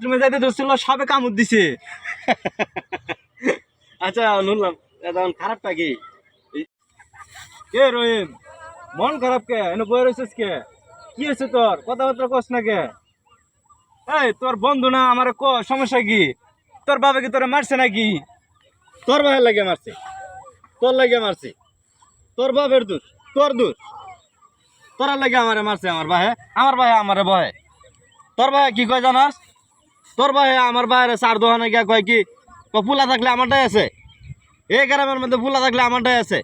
তুমি যাইতে ধরছিল সাপে কামড় দিছে। আচ্ছা শুনলাম এখন খারাপটা কি? কে রহিম, মন খারাপ কে? এনে বই রয়েছিস কে? কি হয়েছে তোর? কথাবার্তা কস না কে? এই তোর বন্ধু না, আমার ক সমস্যা কি? তোর বাবা কি তোরা মারছে নাকি? তোর ভাইয়ের লাগে মারছে, তোর লাগে মারছে, তোর বাপের দোষ, তোর দোষ। তোরা লাগে আমারে মারছে আমার ভাই আমারে বহে। তোর ভাই কি কয় জানাস? তোর ভাই আমার ভাইয়ের চার দোকানে গিয়া কয় কি ফুলা থাকলে আমারটাই আছে, এই গ্রামের মধ্যে ফুলা থাকলে আমারটাই আছে।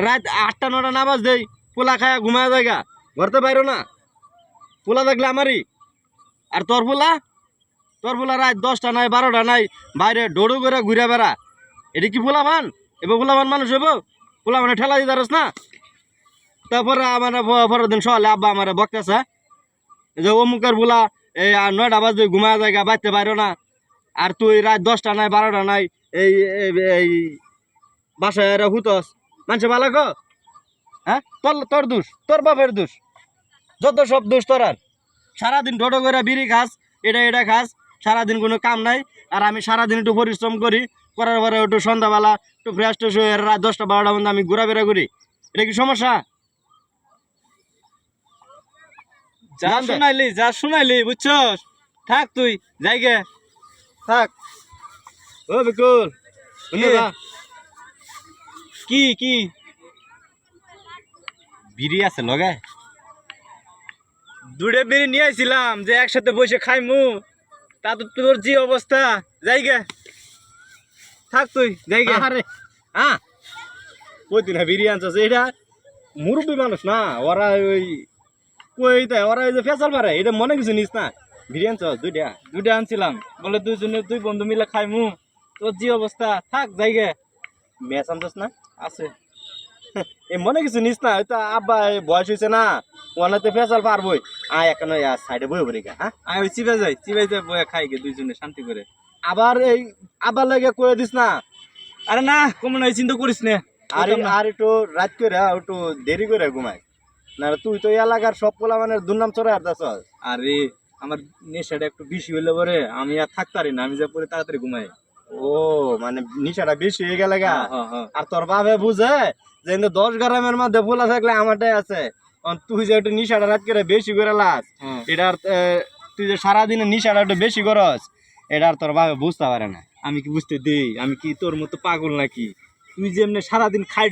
রাত 8টা 9টা নামাজ দেই, ফুলা খায়া ঘুমায় জায়গা, ঘরতে বাইরো না, ফুলা থাকলে আমারই। আর তোর ফুলা রাত 10টা নাই 12টা নাই বাইরে ডোড়ু করে ঘুরে বেড়া। এটা কি ফুলা ভান? এবার ফুলা ভান মানুষ হইব? ফুলা মানে ঠেলা দিতে পারস না? তারপরে আমার পরের দিন সকালে আব্বা আমার বকতেছে যে অমুকের ফুলা এই 9টা বাজে ঘুমায় জায়গা, বাইতে পারো না। আর তুই রাত 10টা নাই 12টা নাই এই এই বাসায় হুতস, মানুষে ভালো গো? হ্যাঁ, তোর দোষ, তোর বাপের দোষ, যত সব দোষ তোর। আর সারাদিন ঢোটো করে বিড়ি খাস, এটা খাস, সারাদিন কোনো কাম নাই। আর আমি সারাদিন একটু পরিশ্রম করি, করার পরে একটু সন্ধ্যাবেলা একটু ফ্রেশ ট্রেশ হয়ে রাত 10টা 12টা মধ্যে আমি ঘোরাফেরা করি। এটা কি সমস্যা? যা শুনাইলি বুঝছস, থাক তুই যাইগে থাক। ও বিকুল, শুনে যা। কি কি বিড়ি আছে লগে? দুড়ে বেরিয়ে নিয়ে আইছিলাম যে একসাথে বসে খাইমু, তা তো তোর যে অবস্থা, যাইগে থাক তুই যাইগে। আরে হ্যাঁ, কই দিন বিড়ি আনছস? এটা মুরব্বী মানুষ না, ওরা ওই কই দেয়, ওরা ওই যে ফেসাল মারে, এটা মনে কিছু নিস না। বিড়ি আনছস দুইটা আনছিলাম, বলে দুই বন্ধু মিলে খাইমু, তোর যে অবস্থা, থাক যাইগে। মেস আনছস না? আছে এ মনে কিছু নিস না, ওই তো আব্বা বয়স হয়েছে না, ওনাতে ফেসাল পারবই। আয় এখন সাইডে বই বলি হ্যাঁ, আমি ওই চিবাই যাই বয়ে খাই গে দুইজনে শান্তি করে। আবার এই আবার লাগে কয়ে দিস না। আরে না কমন হয়, চিন্তা করিস না। আর একটু রাত করে একটু দেরি করে ঘুমাই না, তুই তো এলাকার সব পোলা মানে দুর্নাম চড়ে আসতেছ। আরে আমার নেশাটা একটু বেশি হইলে পরে আমি আর থাকতারি না, আমি যা পরে তাড়াতাড়ি ঘুমাই। ও মানে নিশাটা বেশি হয়ে গেলে গা। হ্যাঁ। আর তোর বাবে বুঝে যে 10 গ্রামের মধ্যে পোলা থাকলে আমারটাই আছে, তুই যে একটু নিশাটা রাত করে বেশি করে লাস, এটা তুই যে সারাদিনে নিশাটা একটু বেশি করস, এটা আর তোর বাবে বুঝতে পারে না। আমি কি বুঝতে দেই? আমি কি তোর মতো পাগল নাকি? তুই যে এমনি সারাদিন খাই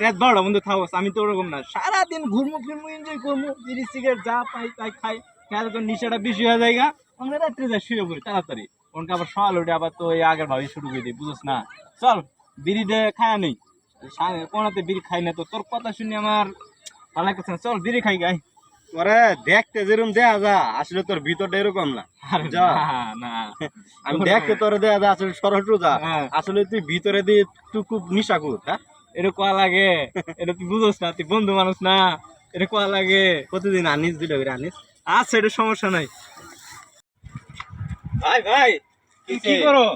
রাত 12টা বন্ধু থাকস, আমি তো ওরকম না, সারাদিন ঘুরমু ফিরমু এনজয় করবো, বিড়ি সিগারেট যা পাই তাই খাই। খেয়াল তোর নিশাটা বেশি হয়ে যায়, আমরা রাত্রে যাই শুয়ে পড়ি তাড়াতাড়ি, ওনকে আবার সকাল উঠে আবার তো এই আগের ভাবি শুরু করে দিই, বুঝস না? চল বিড়ি দে খায়া নেই, কোনাতে বিড়ি খাই না তো, তোর কথা শুনে আমার ভালো লাগতেছে না, চল বিড়ি খাই গাই। ওরে দেখতে যেরকম দেখা যা, আসলে তোর ভিতরটা এরকম না। আরে যা। না আমি দেখতে তোর দেখা যা আসলে সরস্বতী যা, হ্যাঁ। আসলে তুই ভিতরে দিয়ে তুই খুব নিশাকুর। হ্যাঁ, এটা কোয়া লাগে, এটা তুই বুঝোস না, তুই বন্ধু মানুষ না, এটা কোয়া লাগে। প্রতিদিন আনিস 2টা করে আনিস। আচ্ছা এটা সমস্যা নাই। ভাই কি করো?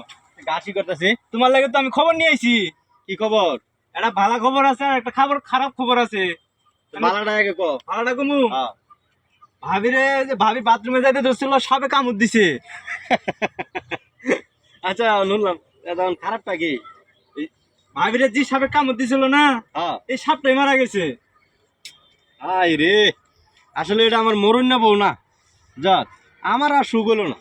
গাছি করতেছি। তোমার লাগে তো আমি খবর নিয়ে আইছি। কি খবর? একটা ভালো খবর আছে আর একটা খারাপ খবর আছে। বালাটা আগে ক। ভালোটা কমু, হ্যাঁ। ভাবি বাথরুমে যাইতে ধরছিল, সাপে কামড় দিছে। আচ্ছা শুনলাম, এখন খারাপটা কি? ভাবিরে যে সাপে কামড় দিছিল না, হ্যাঁ। এই সাপটাই মারা গেছে। আই রে, আসলে এটা আমার মরুন না বউ না, যাক আমার আর সুখ হলো না।